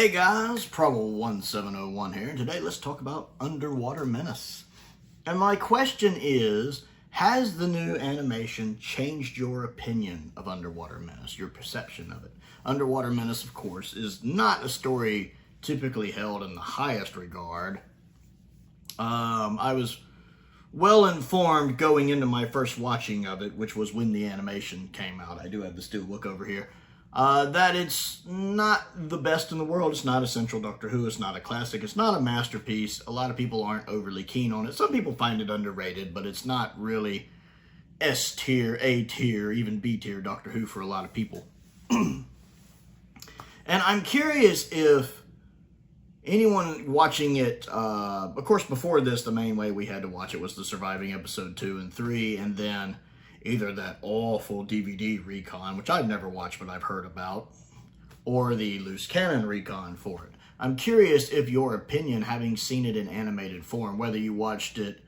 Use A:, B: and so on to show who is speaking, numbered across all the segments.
A: Hey guys, Prowl 1701 here, and today let's talk about Underwater Menace. And my question is, has the new animation changed your opinion of Underwater Menace, your perception of it? Underwater Menace, of course, is not a story typically held in the highest regard. I was well informed going into my first watching of it, which was when the animation came out. I do have the steelbook over here. That it's not the best in the world. It's not essential Doctor Who. It's not a classic. It's not a masterpiece. A lot of people aren't overly keen on it. Some people find it underrated, but it's not really S tier, A tier, even B tier Doctor Who for a lot of people. And I'm curious if anyone watching it, of course before this, the main way we had to watch it was the Surviving Episode 2 and 3, and then either that awful DVD recon, which I've never watched but I've heard about, or the loose cannon recon for it. I'm curious if your opinion, having seen it in animated form, whether you watched it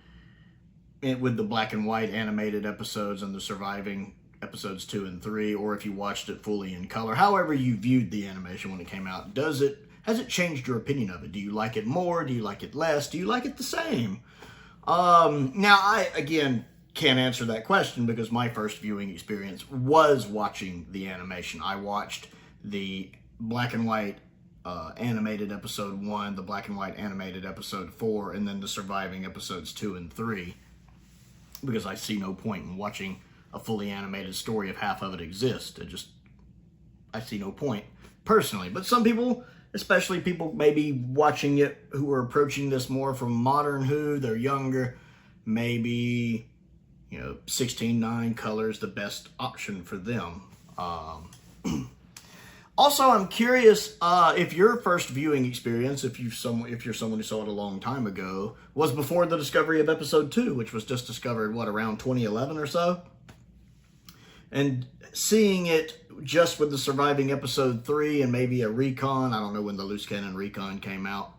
A: with the black and white animated episodes and the Surviving Episodes 2 and 3, or if you watched it fully in color, however you viewed the animation when it came out, has it changed your opinion of it? Do you like it more? Do you like it less? Do you like it the same? Now, I, again, can't answer that question because my first viewing experience was watching the animation. I watched the black and white animated episode 1, the black and white animated episode 4, and then the Surviving Episodes 2 and 3 because I see no point in watching a fully animated story if half of it exists. I see no point personally. But some people, especially people maybe watching it who are approaching this more from modern Who, they're younger, maybe 16:9 color is the best option for them. Also, I'm curious if your first viewing experience, if you're someone who saw it a long time ago, was before the discovery of Episode 2, which was just discovered, around 2011 or so? And seeing it just with the Surviving Episode 3 and maybe a recon, I don't know when the loose cannon recon came out,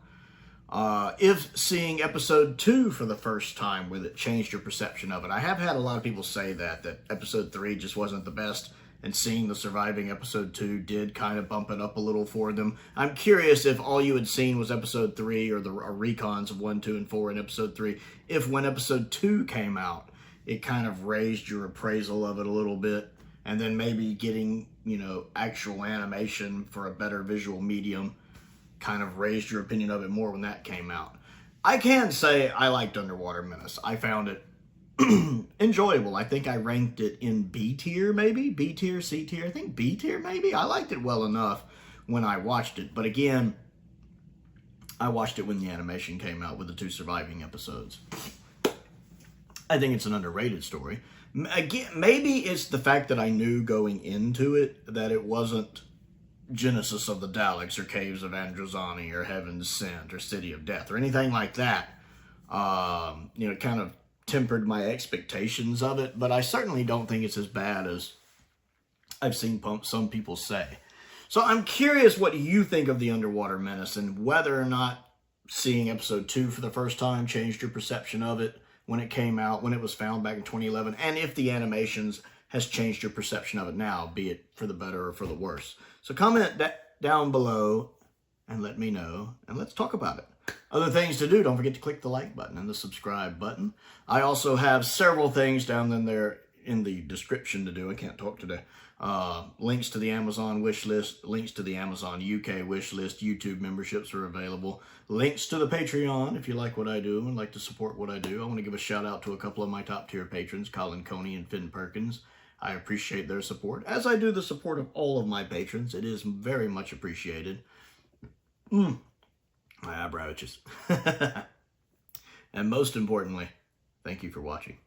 A: if seeing Episode 2 for the first time with it changed your perception of it. I have had a lot of people say that Episode 3 just wasn't the best, and seeing the Surviving Episode 2 did kind of bump it up a little for them. I'm curious if all you had seen was Episode 3 or the recons of 1, 2, and 4 in Episode 3, if when Episode 2 came out, it kind of raised your appraisal of it a little bit, and then maybe getting, actual animation for a better visual medium kind of raised your opinion of it more when that came out. I can say I liked Underwater Menace. I found it enjoyable. I think I ranked it in B tier, maybe? B tier, C tier? I think B tier, maybe? I liked it well enough when I watched it. But again, I watched it when the animation came out with the 2 surviving episodes. I think it's an underrated story. Again, maybe it's the fact that I knew going into it that it wasn't Genesis of the Daleks or Caves of Androzani or Heaven's Sent or City of Death or anything like that. It kind of tempered my expectations of it, but I certainly don't think it's as bad as I've seen some people say. So I'm curious what you think of the Underwater Menace and whether or not seeing Episode 2 for the first time changed your perception of it when it came out, when it was found back in 2011, and if the animations has changed your perception of it now, be it for the better or for the worse. So comment down below and let me know, and let's talk about it. Other things to do, don't forget to click the like button and the subscribe button. I also have several things down in there in the description to do. I can't talk today. Links to the Amazon wish list, links to the Amazon UK wish list, YouTube memberships are available, links to the Patreon if you like what I do and like to support what I do. I want to give a shout out to a couple of my top tier patrons, Colin Coney and Perkins. I appreciate their support, as I do the support of all of my patrons. It is very much appreciated. My eyebrow itches. And most importantly, thank you for watching.